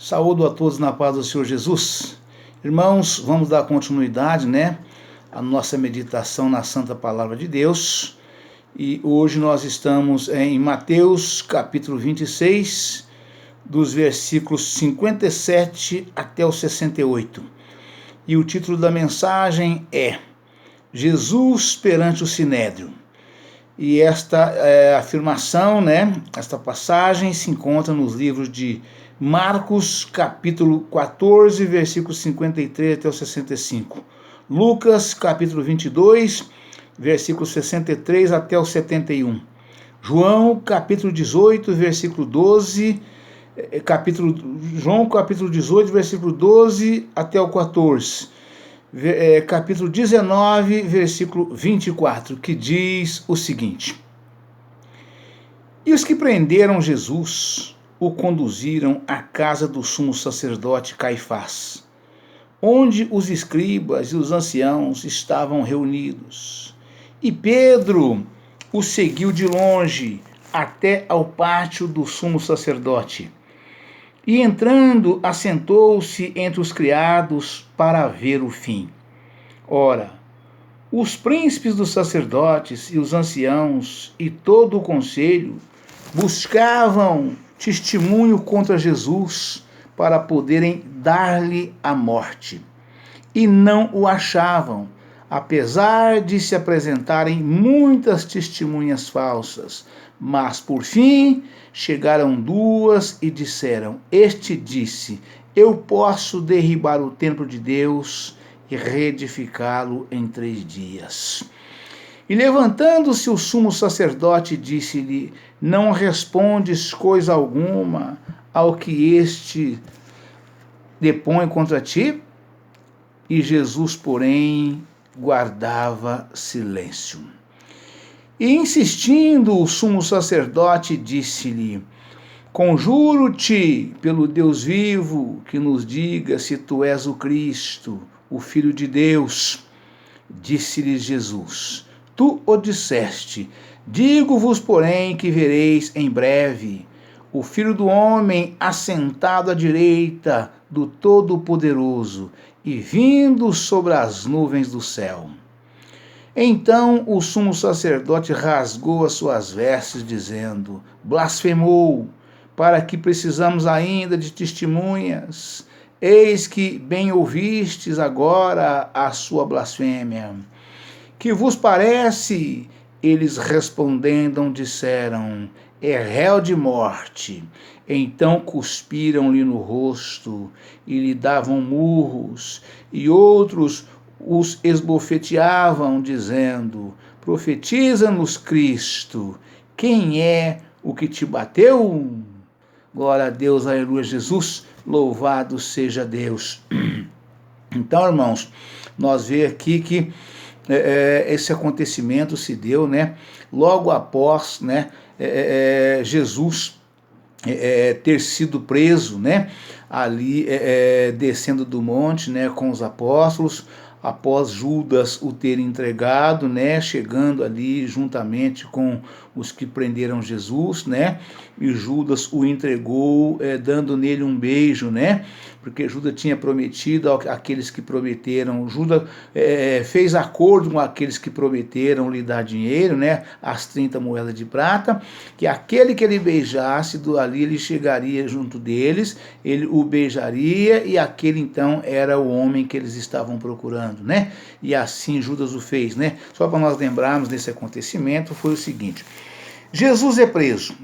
Saúdo a todos na paz do Senhor Jesus. Irmãos, vamos dar continuidade, à nossa meditação na Santa Palavra de Deus. E hoje nós estamos em Mateus, capítulo 26, dos versículos 57 até o 68. E o título da mensagem é Jesus perante o Sinédrio. E esta afirmação, esta passagem se encontra nos livros de Marcos, capítulo 14, versículos 53 até o 65. Lucas, capítulo 22, versículos 63 até o 71. João, capítulo 18, versículo 12, João, capítulo 18, versículo 12 até o 14. Capítulo 19, versículo 24, que diz o seguinte: E os que prenderam Jesus o conduziram à casa do sumo sacerdote Caifás, onde os escribas e os anciãos estavam reunidos. E Pedro o seguiu de longe até ao pátio do sumo sacerdote. E entrando, assentou-se entre os criados para ver o fim. Ora, os príncipes dos sacerdotes e os anciãos e todo o conselho buscavam testemunho contra Jesus para poderem dar-lhe a morte. E não o achavam, apesar de se apresentarem muitas testemunhas falsas. Mas, por fim, chegaram duas e disseram: Este disse: Eu posso derribar o templo de Deus e reedificá-lo em 3 dias. E levantando-se o sumo sacerdote, disse-lhe: Não respondes coisa alguma ao que este depõe contra ti? E Jesus, porém, guardava silêncio. E insistindo, o sumo sacerdote disse-lhe: Conjuro-te pelo Deus vivo que nos diga se tu és o Cristo, o Filho de Deus. Disse-lhe Jesus: Tu o disseste. Digo-vos, porém, que vereis em breve o Filho do Homem assentado à direita do Todo-Poderoso e vindo sobre as nuvens do céu. Então o sumo sacerdote rasgou as suas vestes, dizendo: Blasfemou, para que precisamos ainda de testemunhas? Eis que bem ouvistes agora a sua blasfêmia. Que vos parece? Eles respondendo disseram: É réu de morte. Então cuspiram-lhe no rosto e lhe davam murros, e outros os esbofeteavam, dizendo: Profetiza-nos, Cristo, quem é o que te bateu? Glória a Deus, aleluia, Jesus, louvado seja Deus. Então, irmãos, nós vemos aqui que esse acontecimento se deu, logo após, Jesus ter sido preso, ali descendo do monte, com os apóstolos, após Judas o ter entregado, chegando ali juntamente com os que prenderam Jesus, e Judas o entregou, dando nele um beijo, porque Judas tinha prometido àqueles que prometeram, Judas fez acordo com aqueles que prometeram lhe dar dinheiro, as 30 moedas de prata, que aquele que ele beijasse, ali ele chegaria junto deles, ele o beijaria, e aquele então era o homem que eles estavam procurando, E assim Judas o fez, Só para nós lembrarmos desse acontecimento, foi o seguinte: Jesus é preso,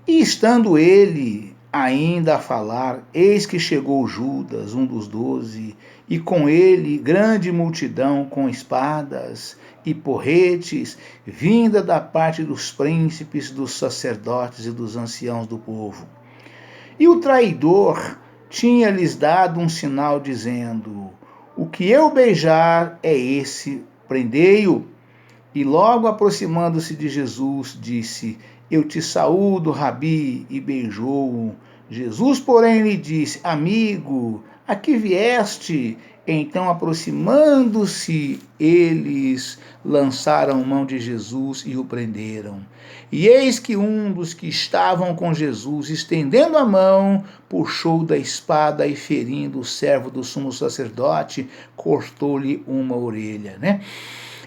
E estando ele ainda a falar, eis que chegou Judas, um dos 12, e com ele grande multidão com espadas e porretes, vinda da parte dos príncipes, dos sacerdotes e dos anciãos do povo. E o traidor tinha-lhes dado um sinal, dizendo: O que eu beijar é esse, prendei-o. E logo aproximando-se de Jesus, disse: Eu te saúdo, Rabi, e beijou-o. Jesus, porém, lhe disse: Amigo, a que vieste? Então, aproximando-se, eles lançaram mão de Jesus e o prenderam. E eis que um dos que estavam com Jesus, estendendo a mão, puxou da espada e, ferindo o servo do sumo sacerdote, cortou-lhe uma orelha, né?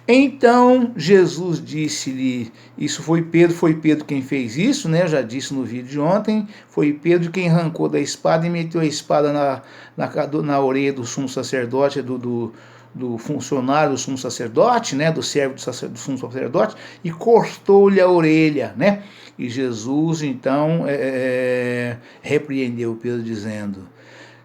Então Jesus disse-lhe, isso foi Pedro quem fez isso, né? Eu já disse no vídeo de ontem, foi Pedro quem arrancou da espada e meteu a espada na orelha do sumo sacerdote, do funcionário do sumo sacerdote, né? Do servo do sumo sacerdote, e cortou-lhe a orelha, né? E Jesus então repreendeu Pedro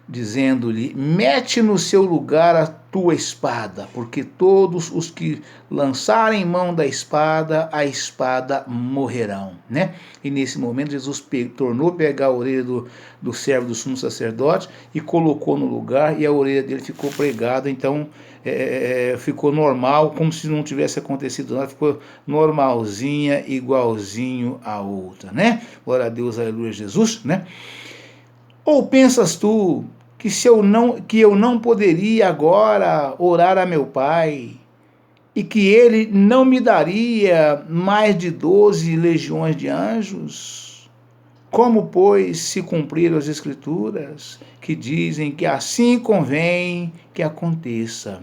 dizendo-lhe, mete no seu lugar a tua espada, porque todos os que lançarem mão da espada, a espada morrerão, né? E nesse momento Jesus tornou pegar a orelha do servo do sumo sacerdote e colocou no lugar, e a orelha dele ficou pregada, então ficou normal, como se não tivesse acontecido nada, ficou normalzinha, igualzinho a outra, né? Glória a Deus, aleluia, Jesus, né? Ou pensas tu que eu não poderia agora orar a meu Pai, e que ele não me daria mais de 12 legiões de anjos? Como, pois, se cumpriram as Escrituras, que dizem que assim convém que aconteça?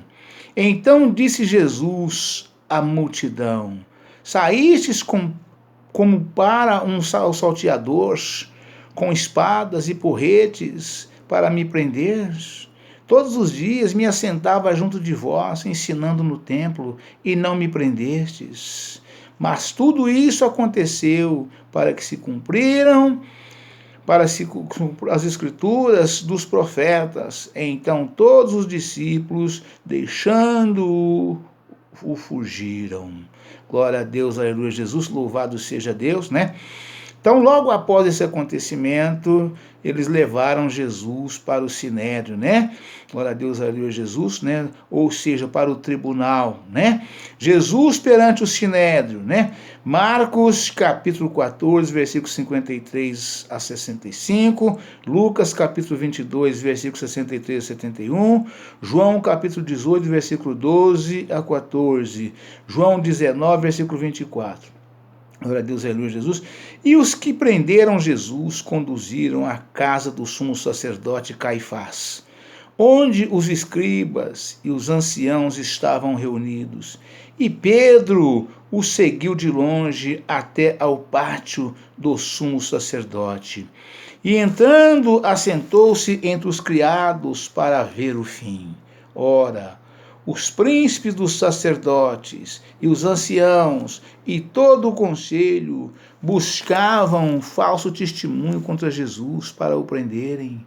Então disse Jesus à multidão, saístes como para um salteador, com espadas e porretes, para me prender? Todos os dias me assentava junto de vós, ensinando no templo, e não me prendestes. Mas tudo isso aconteceu para que se cumpriram, as escrituras dos profetas. Então todos os discípulos, deixando-o, fugiram. Glória a Deus, aleluia, Jesus, louvado seja Deus, né? Então, logo após esse acontecimento, eles levaram Jesus para o sinédrio, né? Glória a Deus, aleluia, Jesus, né? Ou seja, para o tribunal, né? Jesus perante o sinédrio, né? Marcos, capítulo 14, versículos 53 a 65, Lucas, capítulo 22, versículos 63 a 71, João, capítulo 18, versículo 12 a 14, João 19, versículo 24. Glória a Deus, aleluia, Jesus. E os que prenderam Jesus conduziram à casa do sumo sacerdote Caifás, onde os escribas e os anciãos estavam reunidos. E Pedro o seguiu de longe até ao pátio do sumo sacerdote. E entrando, assentou-se entre os criados para ver o fim. Ora, os príncipes dos sacerdotes e os anciãos e todo o conselho buscavam um falso testemunho contra Jesus para o prenderem,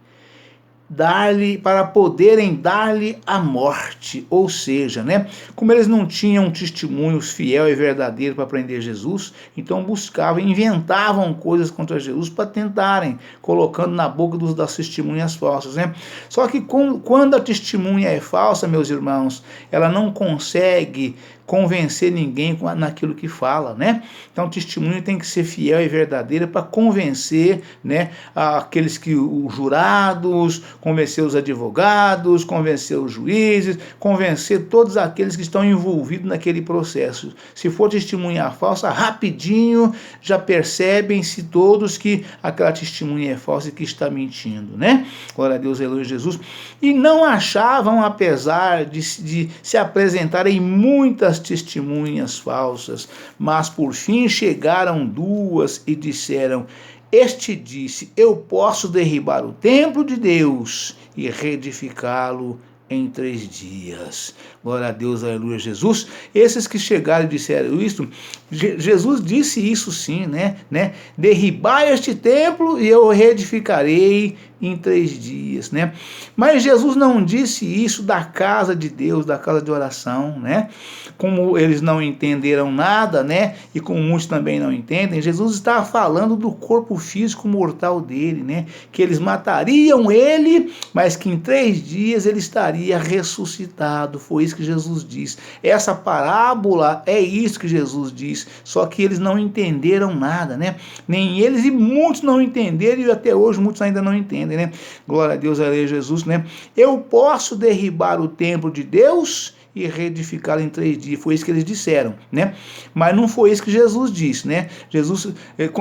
para poderem dar-lhe a morte. Ou seja, né, como eles não tinham testemunhos fiel e verdadeiro para prender Jesus, então buscavam, inventavam coisas contra Jesus para tentarem, colocando na boca das testemunhas falsas, né? Só que quando a testemunha é falsa, meus irmãos, ela não consegue convencer ninguém naquilo que fala, né? Então, o testemunho tem que ser fiel e verdadeiro para convencer, né, aqueles os jurados, convencer os advogados, convencer os juízes, convencer todos aqueles que estão envolvidos naquele processo. Se for testemunha falsa, rapidinho já percebem-se todos que aquela testemunha é falsa e que está mentindo, né? Glória a Deus, aleluia, Jesus. E não achavam, apesar de se apresentarem muitas testemunhas falsas, mas por fim chegaram duas e disseram: este disse, eu posso derribar o templo de Deus e reedificá-lo em 3 dias. Glória a Deus, aleluia, Jesus. Esses que chegaram e disseram isso, Jesus disse isso sim, né? Derribai este templo e eu reedificarei em 3 dias, né? Mas Jesus não disse isso da casa de Deus, da casa de oração, né? Como eles não entenderam nada, né? E como muitos também não entendem, Jesus estava falando do corpo físico mortal dele, né? Que eles matariam ele, mas que em 3 dias ele estaria ressuscitado. Foi isso que Jesus diz. Essa parábola é isso que Jesus diz, só que eles não entenderam nada, né? Nem eles, e muitos não entenderam, e até hoje muitos ainda não entendem. respondem, né? Glória a Deus, aleluia, Jesus, né? Eu posso derribar o templo de Deus e reedificá-lo em 3 dias. Foi isso que eles disseram, né? Mas não foi isso que Jesus disse, né? Jesus,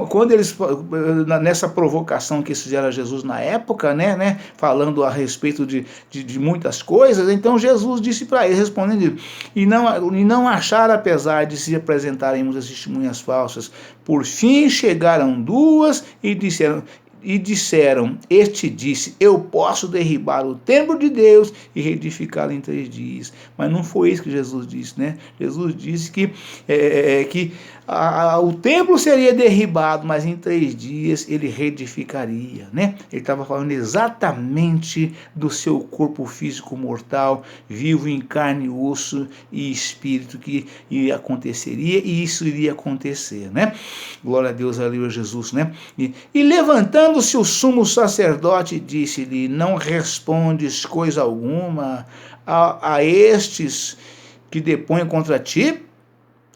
quando eles, nessa provocação que eles fizeram a Jesus na época, né? Falando a respeito de muitas coisas, então Jesus disse para eles, respondendo, e não acharam, apesar de se apresentarem muitas testemunhas falsas, por fim chegaram 2 e disseram, este disse, eu posso derribar o templo de Deus e reedificá-lo em 3 dias. Mas não foi isso que Jesus disse, né? Jesus disse que o templo seria derribado, mas em 3 dias ele reedificaria, né? Ele estava falando exatamente do seu corpo físico mortal, vivo em carne, osso e espírito, que aconteceria, e isso iria acontecer, né? Glória a Deus, aleluia, Jesus, né? E levantando-se o sumo sacerdote, disse-lhe, não respondes coisa alguma a estes que depõem contra ti?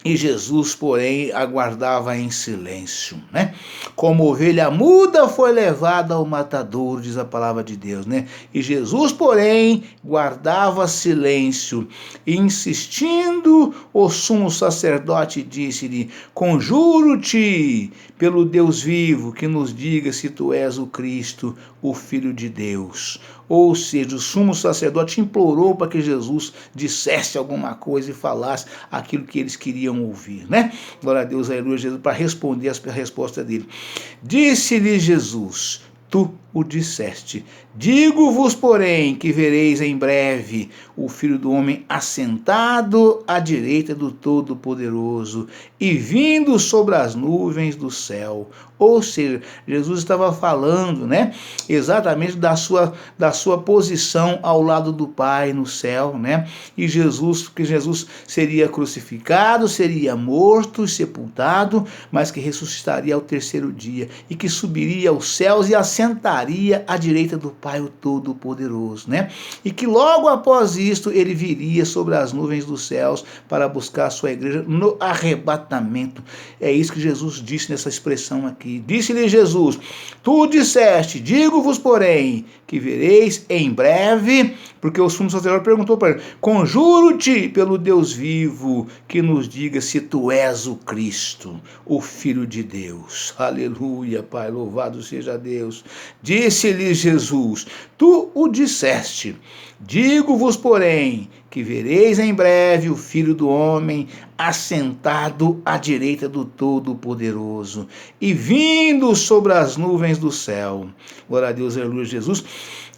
E Jesus, porém, aguardava em silêncio, né? Como ovelha muda foi levada ao matadouro, diz a palavra de Deus, né? E Jesus, porém, guardava silêncio. E insistindo, o sumo sacerdote disse-lhe, conjuro-te pelo Deus vivo, que nos diga se tu és o Cristo, o Filho de Deus. Ou seja, o sumo sacerdote implorou para que Jesus dissesse alguma coisa e falasse aquilo que eles queriam ouvir, né? Glória a Deus, aleluia, Jesus, para responder a resposta dele. Disse-lhe Jesus, tu o disseste. Digo-vos, porém, que vereis em breve o Filho do Homem assentado à direita do Todo-Poderoso e vindo sobre as nuvens do céu. Ou seja, Jesus estava falando, né, exatamente da sua posição ao lado do Pai no céu, né? E que Jesus seria crucificado, seria morto e sepultado, mas que ressuscitaria ao 3º dia e que subiria aos céus e assentaria à direita do Pai, o Todo-Poderoso, né? E que logo após isto ele viria sobre as nuvens dos céus para buscar a sua igreja no arrebatamento. É isso que Jesus disse nessa expressão aqui. Disse-lhe Jesus, tu disseste, digo-vos, porém, que vereis em breve, porque o sumo sacerdote perguntou para ele, conjuro-te pelo Deus vivo, que nos diga se tu és o Cristo, o Filho de Deus. Aleluia, Pai, louvado seja Deus. Disse-lhe Jesus, tu o disseste, digo-vos, porém, que vereis em breve o Filho do Homem assentado à direita do Todo-Poderoso e vindo sobre as nuvens do céu. Glória a Deus, aleluia, Jesus.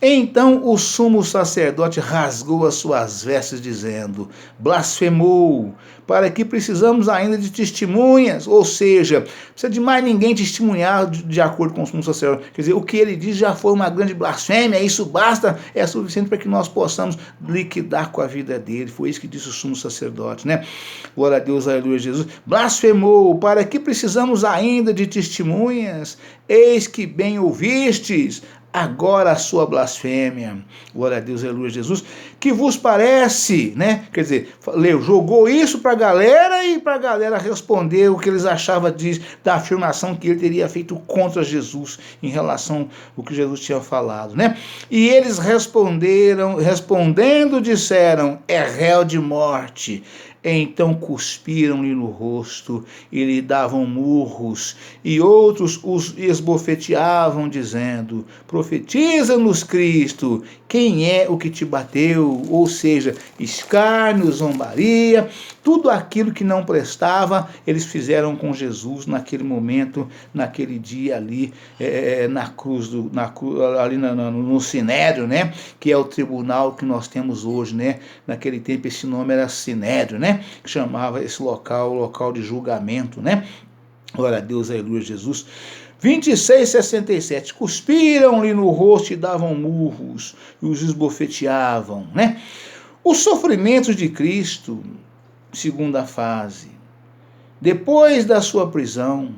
Então o sumo sacerdote rasgou as suas vestes, dizendo, blasfemou, para que precisamos ainda de testemunhas, ou seja, precisa de mais ninguém testemunhar de acordo com o sumo sacerdote. Quer dizer, o que ele diz já foi uma grande blasfêmia, isso basta, é suficiente para que nós possamos liquidar com a vida dele. Foi isso que disse o sumo sacerdote, né? Glória a Deus, aleluia, Jesus. Blasfemou, para que precisamos ainda de testemunhas? Eis que bem ouvistes agora a sua blasfêmia. Glória a Deus, aleluia, Jesus. Que vos parece, né? Quer dizer, jogou isso para a galera e para a galera responder o que eles achavam da afirmação que ele teria feito contra Jesus em relação ao que Jesus tinha falado, né? E eles respondendo, disseram, é réu de morte. Então cuspiram-lhe no rosto e lhe davam murros, e outros os esbofeteavam, dizendo, profetiza-nos, Cristo, quem é o que te bateu? Ou seja, escárnio, zombaria, tudo aquilo que não prestava, eles fizeram com Jesus naquele momento, naquele dia ali, na cruz, ali no Sinédrio, né? Que é o tribunal que nós temos hoje, né? Naquele tempo esse nome era Sinédrio, né? Que chamava esse local de julgamento, né? Glória a Deus, aleluia, Jesus. 26:67, cuspiram-lhe no rosto e davam murros, e os esbofeteavam, né? Os sofrimentos de Cristo, segunda fase, depois da sua prisão,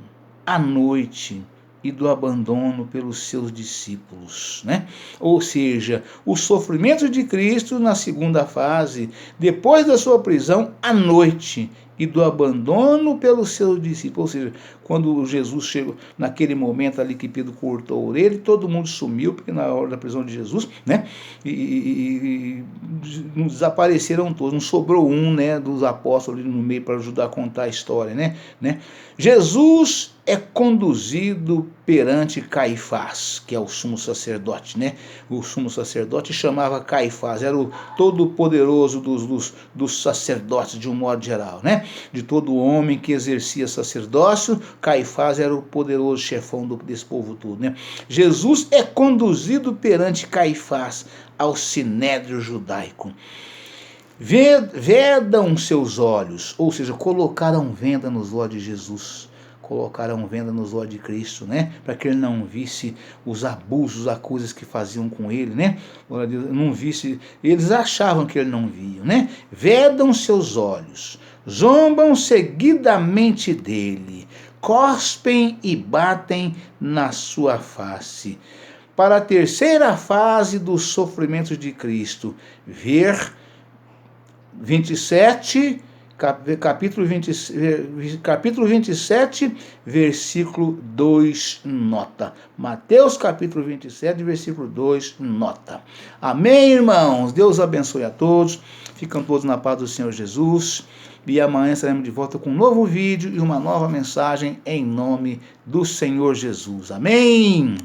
à noite, e do abandono pelos seus discípulos, né? Ou seja, os sofrimentos de Cristo na segunda fase, depois da sua prisão, à noite, e do abandono pelos seus discípulos. Ou seja, quando Jesus chegou, naquele momento ali que Pedro cortou a orelha, todo mundo sumiu, porque na hora da prisão de Jesus, né? E desapareceram todos, não sobrou um, né, dos apóstolos ali no meio para ajudar a contar a história, né? Jesus é conduzido perante Caifás, que é o sumo sacerdote, né? O sumo sacerdote chamava Caifás, era o todo-poderoso dos sacerdotes, de um modo geral, né? De todo homem que exercia sacerdócio, Caifás era o poderoso chefão desse povo todo, né? Jesus é conduzido perante Caifás ao sinédrio judaico. Vedam seus olhos, ou seja, colocaram venda nos olhos de Jesus, colocaram venda nos olhos de Cristo, né? Para que ele não visse os abusos, as coisas que faziam com ele, né? Não visse, eles achavam que ele não via, né? Vedam seus olhos, zombam seguidamente dele, cospem e batem na sua face. Para a terceira fase dos sofrimentos de Cristo, ver 27, capítulo 27, versículo 2, nota. Mateus capítulo 27, versículo 2, nota. Amém, irmãos? Deus abençoe a todos. Ficam todos na paz do Senhor Jesus. E amanhã estaremos de volta com um novo vídeo e uma nova mensagem em nome do Senhor Jesus. Amém?